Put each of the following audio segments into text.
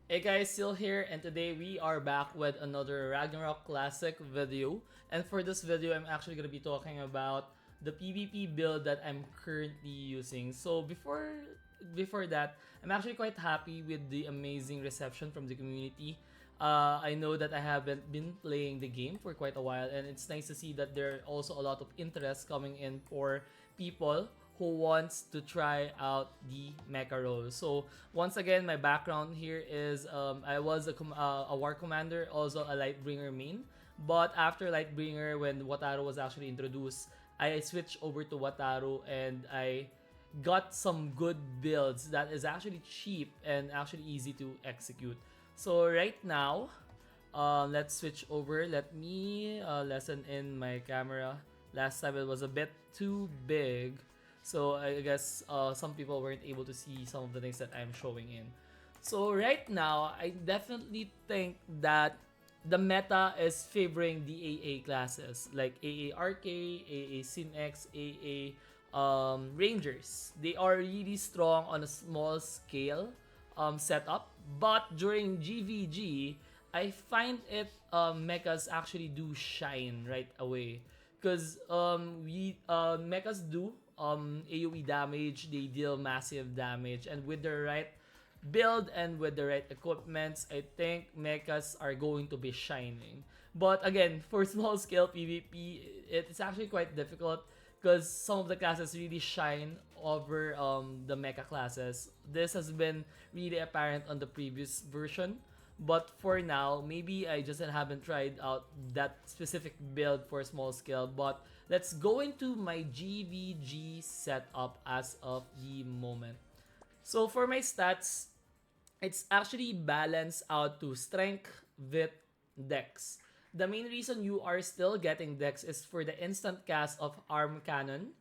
Hey guys, still here, and today we are back with another Ragnarok Classic video. And for this video, I'm actually going to be talking about the PvP build that I'm currently using. So before that, I'm actually quite happy with the amazing reception from the community. I know that I haven't been playing the game for quite a while, and it's nice to see that there are also a lot of interest coming in for people who wants to try out the mecha role. So once again, my background here is I was a war commander, also a Lightbringer main. But after Lightbringer, when Wataru was actually introduced, I switched over to Wataru and I got some good builds that is actually cheap and actually easy to execute. So right now, let's switch over. Let me lessen in my camera. Last time it was a bit too big. So I guess some people weren't able to see some of the things that I'm showing in. So right now, I definitely think that the meta is favoring the AA classes like AA RK, AA Sinex, AA Rangers. They are really strong on a small scale setup, but during GVG, I find it mechas actually do shine right away because we mechas do AoE damage, they deal massive damage, and with the right build and with the right equipments, I think mechas are going to be shining. But again, for small scale PvP, it's actually quite difficult because some of the classes really shine over the mecha classes. This has been really apparent on the previous version. But for now, maybe I just haven't tried out that specific build for small scale. But let's go into my GVG setup as of the moment. So for my stats, it's actually balanced out to strength, wit, dex. The main reason you are still getting dex is for the instant cast of arm cannon,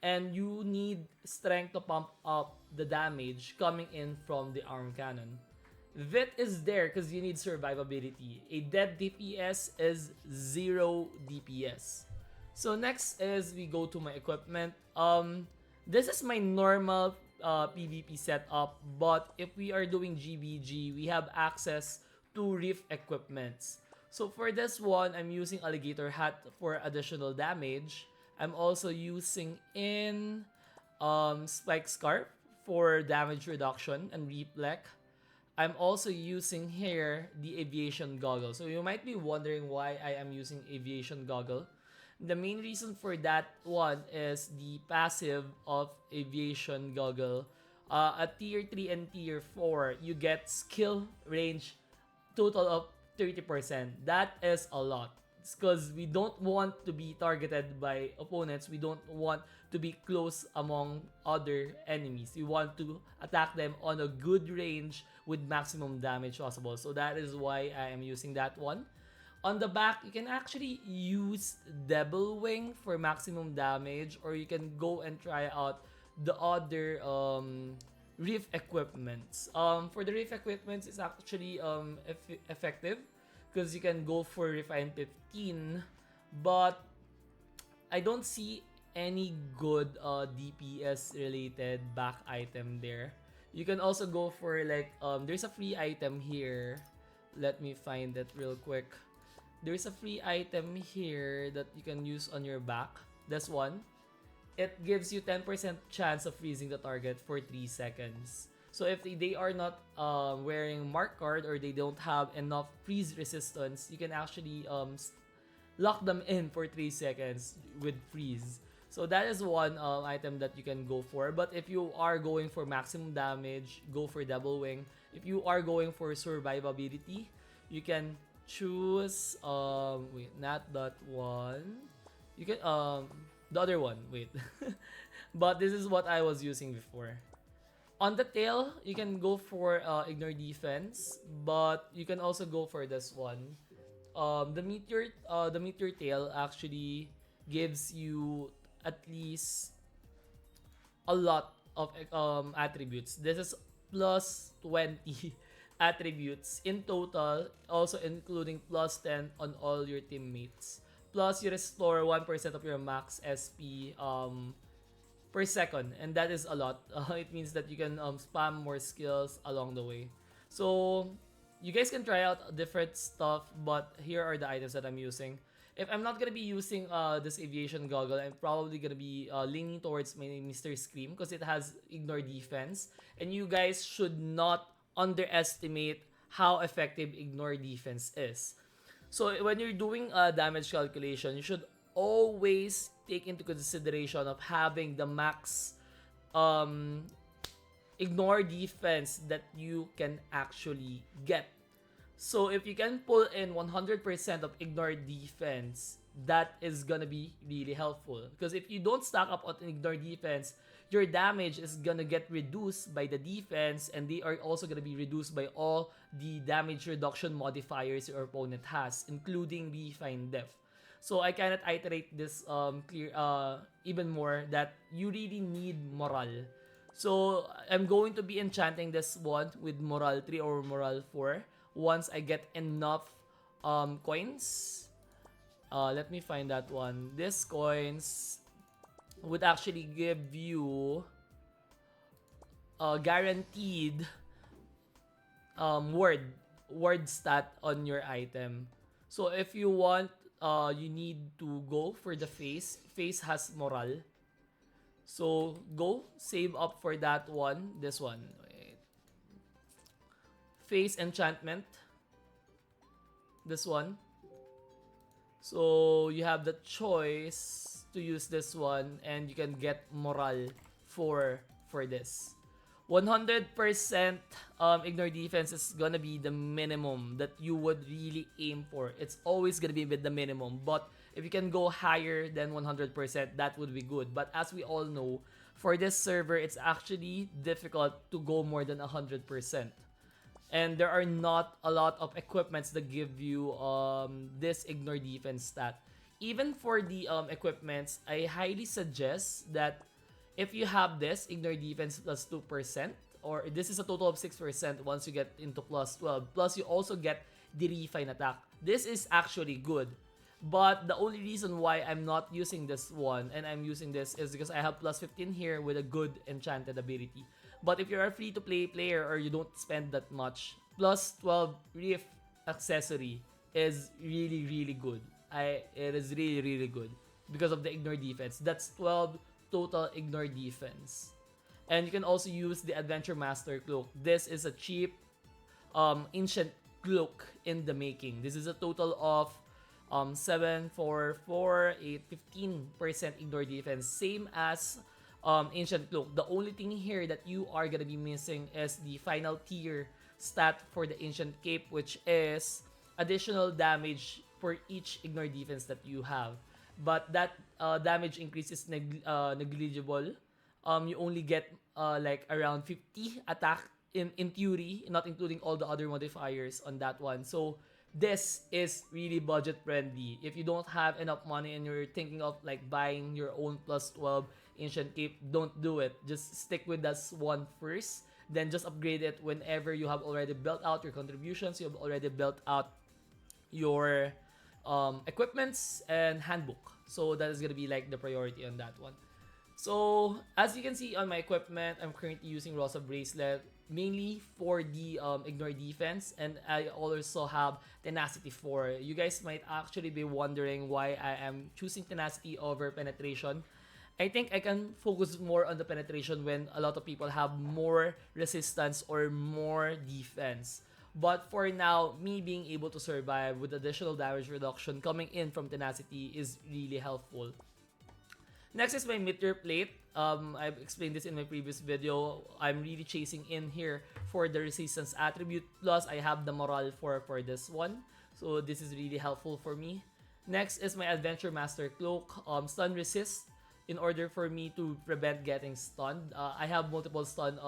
and you need strength to pump up the damage coming in from the arm cannon. Vit is there because you need survivability. A dead DPS is 0 DPS. So next is we go to my equipment. This is my normal PvP setup, but if we are doing GVG, we have access to reef equipments. So for this one, I'm using alligator hat for additional damage. I'm also using in spike scarf for damage reduction and reflect. I'm also using here the aviation goggle. So you might be wondering why I am using aviation goggle. The main reason for that one is the passive of aviation goggle. At tier 3 and tier 4, you get skill range total of 30%. That is a lot. Because we don't want to be targeted by opponents. We don't want to be close among other enemies. We want to attack them on a good range with maximum damage possible. So that is why I am using that one. On the back, you can actually use Devil Wing for maximum damage, or you can go and try out the other reef equipments. For the reef equipments, it's actually effective because you can go for Refine 15, but I don't see any good DPS related back item there. You can also go for like there's a free item here. Let me find it real quick. There's a free item here that you can use on your back. This one. It gives you 10% chance of freezing the target for 3 seconds. So if they are not wearing mark card or they don't have enough freeze resistance, you can actually lock them in for 3 seconds with freeze. So that is one item that you can go for. But if you are going for maximum damage, go for Double Wing. If you are going for survivability, you can choose wait, not that one. You can the other one, wait. But this is what I was using before. On the tail, you can go for ignore defense, but you can also go for this one. The meteor tail actually gives you at least a lot of attributes. This is plus 20 attributes in total, also including plus 10 on all your teammates. Plus, you restore 1% of your max SP per second, and that is a lot. It means that you can spam more skills along the way. So You guys can try out different stuff, but here are the items that I'm using. If I'm not gonna be using this aviation goggle, I'm probably gonna be leaning towards my Mr. Scream because it has ignore defense. And you guys should not underestimate how effective ignore defense is. So when you're doing a damage calculation, you should always take into consideration of having the max um, ignore defense that you can actually get. So if you can pull in 100% of ignore defense, that is gonna be really helpful. Because if you don't stack up on ignore defense, your damage is gonna get reduced by the defense, and they are also gonna be reduced by all the damage reduction modifiers your opponent has, including Refine Def. So I cannot iterate this clear even more that you really need Moral. So I'm going to be enchanting this one with Moral 3 or Moral 4 once I get enough coins. Let me find that one. This coins would actually give you a guaranteed word stat on your item. So if you want, you need to go for the face. Face has Moral. So go save up for that one. This one. Wait. Face enchantment. This one. So you have the choice to use this one, and you can get Moral for this. 100% ignore defense is gonna be the minimum that you would really aim for. It's always gonna be with the minimum, but if you can go higher than 100%, that would be good. But as we all know, for this server, it's actually difficult to go more than 100%. And there are not a lot of equipments that give you this ignore defense stat. Even for the equipments, I highly suggest that if you have this ignore defense plus 2%, or this is a total of 6% once you get into plus 12, plus you also get the refine attack. This is actually good. But the only reason why I'm not using this one and I'm using this is because I have plus 15 here with a good enchanted ability. But if you're a free-to-play player or you don't spend that much, plus 12 Reef accessory is really, really good. It is really, really good because of the ignore defense. That's 12 total ignore defense. And you can also use the Adventure Master Cloak. This is a cheap ancient cloak in the making. This is a total of 7, 4, 4, 8, 15% ignore defense. Same as Ancient Cloak. The only thing here that you are gonna be missing is the final tier stat for the Ancient Cape, which is additional damage for each ignore defense that you have. But that damage increase is negligible. You only get like around 50 attack in theory, not including all the other modifiers on that one. So this is really budget friendly. If you don't have enough money and you're thinking of like buying your own plus 12 Ancient Cape, don't do it. Just stick with this one first. Then just upgrade it whenever you have already built out your contributions, you have already built out your equipments and handbook. So that is gonna be like the priority on that one. So as you can see on my equipment, I'm currently using Rosa Bracelet mainly for the ignore defense, and I also have Tenacity 4. You guys might actually be wondering why I am choosing Tenacity over Penetration. I think I can focus more on the penetration when a lot of people have more resistance or more defense. But for now, me being able to survive with additional damage reduction coming in from Tenacity is really helpful. Next is my Meteor Plate. I've explained this in my previous video. I'm really chasing in here for the resistance attribute. Plus, I have the Moral for this one. So this is really helpful for me. Next is my Adventure Master Cloak. Stun resist in order for me to prevent getting stunned. I have multiple stun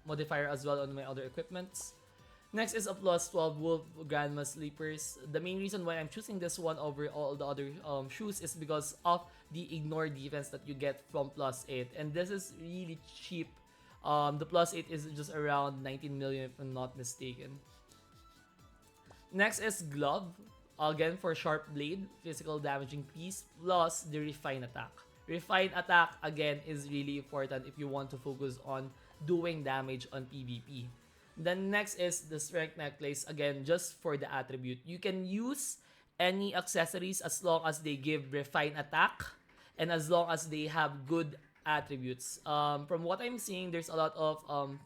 modifier as well on my other equipments. Next is a plus 12 Wolf Grandma Sleepers. The main reason why I'm choosing this one over all the other shoes is because of the ignore defense that you get from plus 8. And this is really cheap. The plus 8 is just around 19 million if I'm not mistaken. Next is Glove. Again for Sharp Blade, physical damage increase, plus the Refine Attack. Refine Attack again is really important if you want to focus on doing damage on PvP. Then next is the strength necklace, again just for the attribute. You can use any accessories as long as they give refine attack and as long as they have good attributes. From what I'm seeing, there's a lot of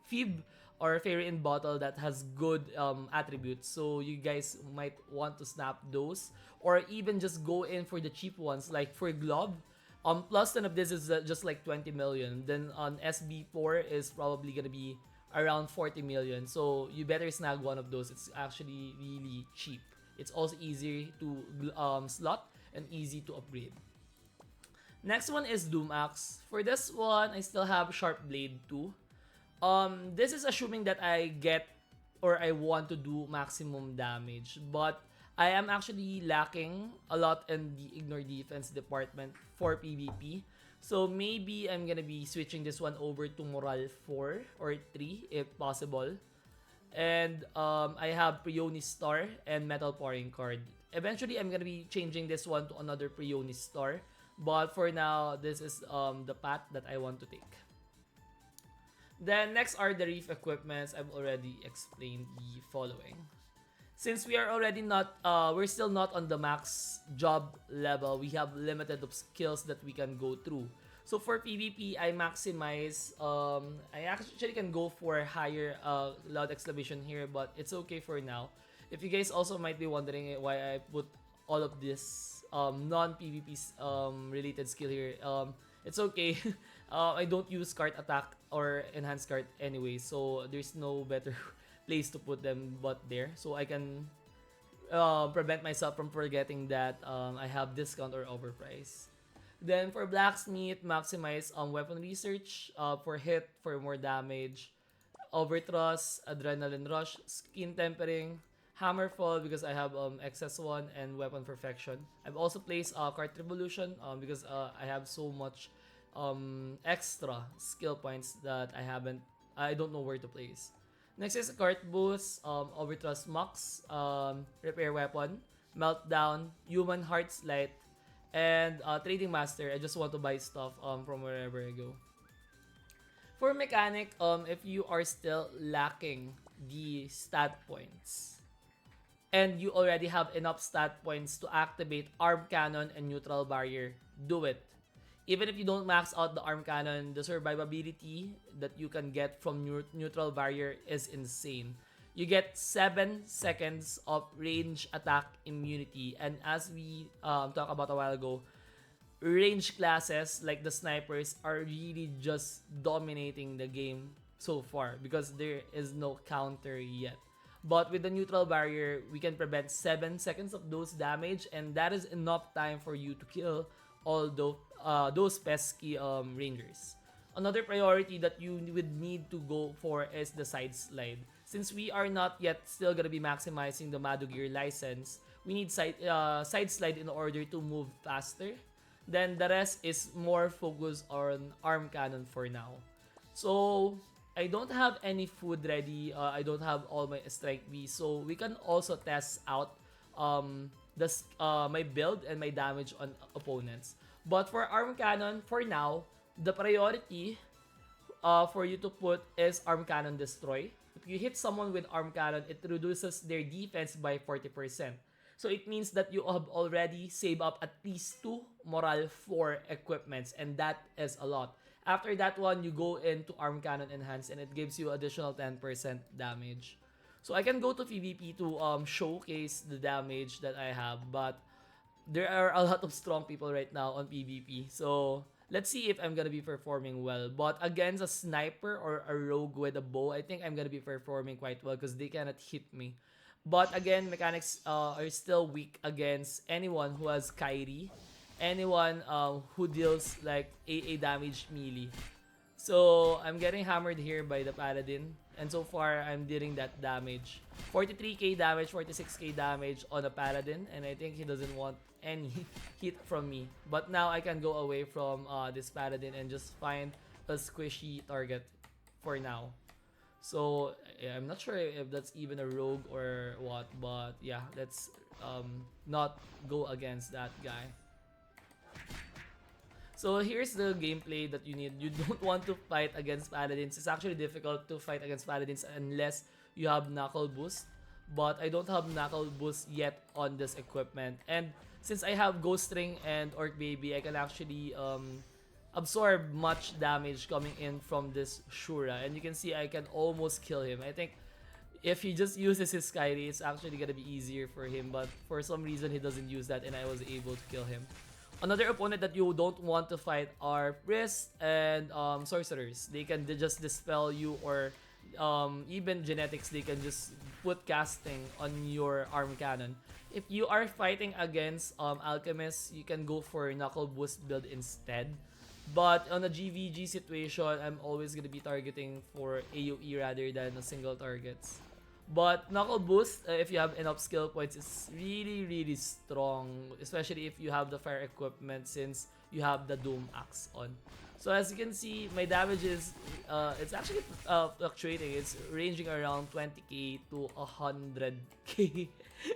Fib or Fairy in Bottle that has good attributes. So you guys might want to snap those. Or even just go in for the cheap ones. Like for Glove, plus 10 of this is just like 20 million. Then on SB4 is probably gonna be around 40 million. So you better snag one of those. It's actually really cheap. It's also easy to slot and easy to upgrade. Next one is Doom Axe. For this one, I still have Sharp Blade 2. This is assuming that I get or I want to do maximum damage, but I am actually lacking a lot in the Ignore Defense department for PvP. So maybe I'm gonna be switching this one over to Moral 4 or 3 if possible. And I have Prionis Star and Metal Pouring card. Eventually, I'm gonna be changing this one to another Prionis Star. But for now, this is the path that I want to take. Then next are the Reef equipments. I've already explained the following. Since we are already not, we're still not on the max job level, we have limited of skills that we can go through. So for PvP, I maximize, I actually can go for higher loud exclamation here, but it's okay for now. If you guys also might be wondering why I put all of this non-PvP related skill here, it's okay. I don't use cart attack or enhanced cart anyway, so there's no better place to put them but there. So I can prevent myself from forgetting that I have discount or overprice. Then for Blacksmith, maximize weapon research for hit, for more damage, Overthrust, Adrenaline Rush, Skin Tempering, Hammerfall because I have excess one, and Weapon Perfection. I've also placed Cart Revolution because I have so much extra skill points that I don't know where to place. Next is Cart Boost, Overthrust Max, Repair Weapon, Meltdown, Human Heart's Light, and Trading Master. I just want to buy stuff from wherever I go. For mechanic, if you are still lacking the stat points and you already have enough stat points to activate Arm Cannon and Neutral Barrier, do it. Even if you don't max out the Arm Cannon, the survivability that you can get from Neutral Barrier is insane. You get 7 seconds of range attack immunity, and as we talked about a while ago, range classes like the snipers are really just dominating the game so far because there is no counter yet. But with the Neutral Barrier, we can prevent 7 seconds of those damage, and that is enough time for you to kill all those pesky rangers. Another priority that you would need to go for is the side slide. Since we are not yet still gonna be maximizing the Madugear license, we need side slide in order to move faster. Then the rest is more focused on Arm Cannon for now. So I don't have any food ready. I don't have all my strength B, so we can also test out my build and my damage on opponents. But for Arm Cannon, for now, the priority for you to put is Arm Cannon Destroy. If you hit someone with Arm Cannon, it reduces their defense by 40%. So it means that you have already saved up at least 2 Moral 4 equipments, and that is a lot. After that one, you go into Arm Cannon Enhance, and it gives you additional 10% damage. So I can go to PvP to showcase the damage that I have, but there are a lot of strong people right now on PvP. So let's see if I'm gonna be performing well. But against a sniper or a rogue with a bow, I think I'm gonna be performing quite well because they cannot hit me. But again, mechanics are still weak against anyone who has Kairi, anyone who deals like AA damage melee. So I'm getting hammered here by the Paladin, and so far I'm dealing that damage. 43k damage, 46k damage on a Paladin, and I think he doesn't want any hit from me. But now I can go away from this Paladin and just find a squishy target for now. So yeah, I'm not sure if that's even a rogue or what, but yeah, let's not go against that guy. So here's the gameplay that you need. You don't want to fight against Paladins. It's actually difficult to fight against Paladins unless you have knuckle boost, but I don't have knuckle boost yet on this equipment. And since I have Ghost Ring and Orc Baby, I can actually absorb much damage coming in from this Shura. And you can see I can almost kill him. I think if he just uses his Skyrie, it's actually gonna be easier for him. But for some reason, he doesn't use that, and I was able to kill him. Another opponent that you don't want to fight are priests and sorcerers. They can just dispel you, or even genetics, they can just put casting on your arm cannon. If you are fighting against alchemists, you can go for knuckle boost build instead. But on a GVG situation, I'm always gonna be targeting for AoE rather than a single targets. But Knuckle Boost, if you have enough skill points, is really strong, especially if you have the fire equipment, since you have the Doom Axe on. So as you can see, my damage is, it's actually fluctuating. It's ranging around 20k to 100k,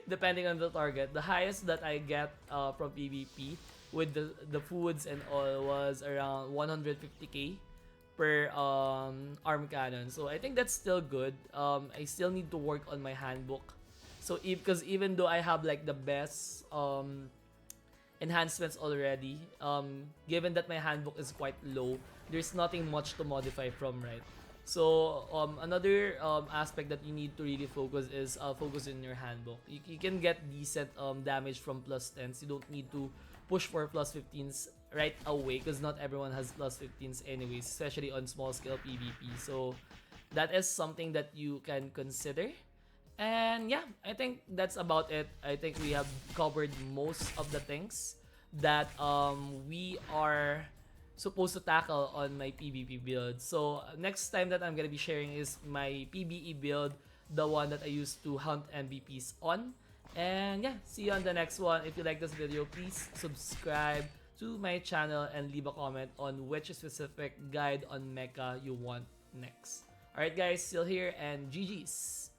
depending on the target. The highest that I get from PvP with the foods and all was around 150k per arm cannon. So I think that's still good. I still need to work on my handbook. So because even though I have like the best enhancements already, given that my handbook is quite low, there's nothing much to modify from, right? So another aspect that you need to really focus is focus in your handbook. You can get decent damage from plus 10s. You don't need to push for plus 15s right away, because not everyone has plus 15s anyways, especially on small scale PvP. So that is something that you can consider. And yeah, I think that's about it. I think we have covered most of the things that we are supposed to tackle on my PvP build. So next time that I'm gonna be sharing is my PvE build, the one that I used to hunt MVPs on. And yeah, see you on the next one. If you like this video, please subscribe to my channel and leave a comment on which specific guide on Mecha you want next. Alright guys, still here, and GG's!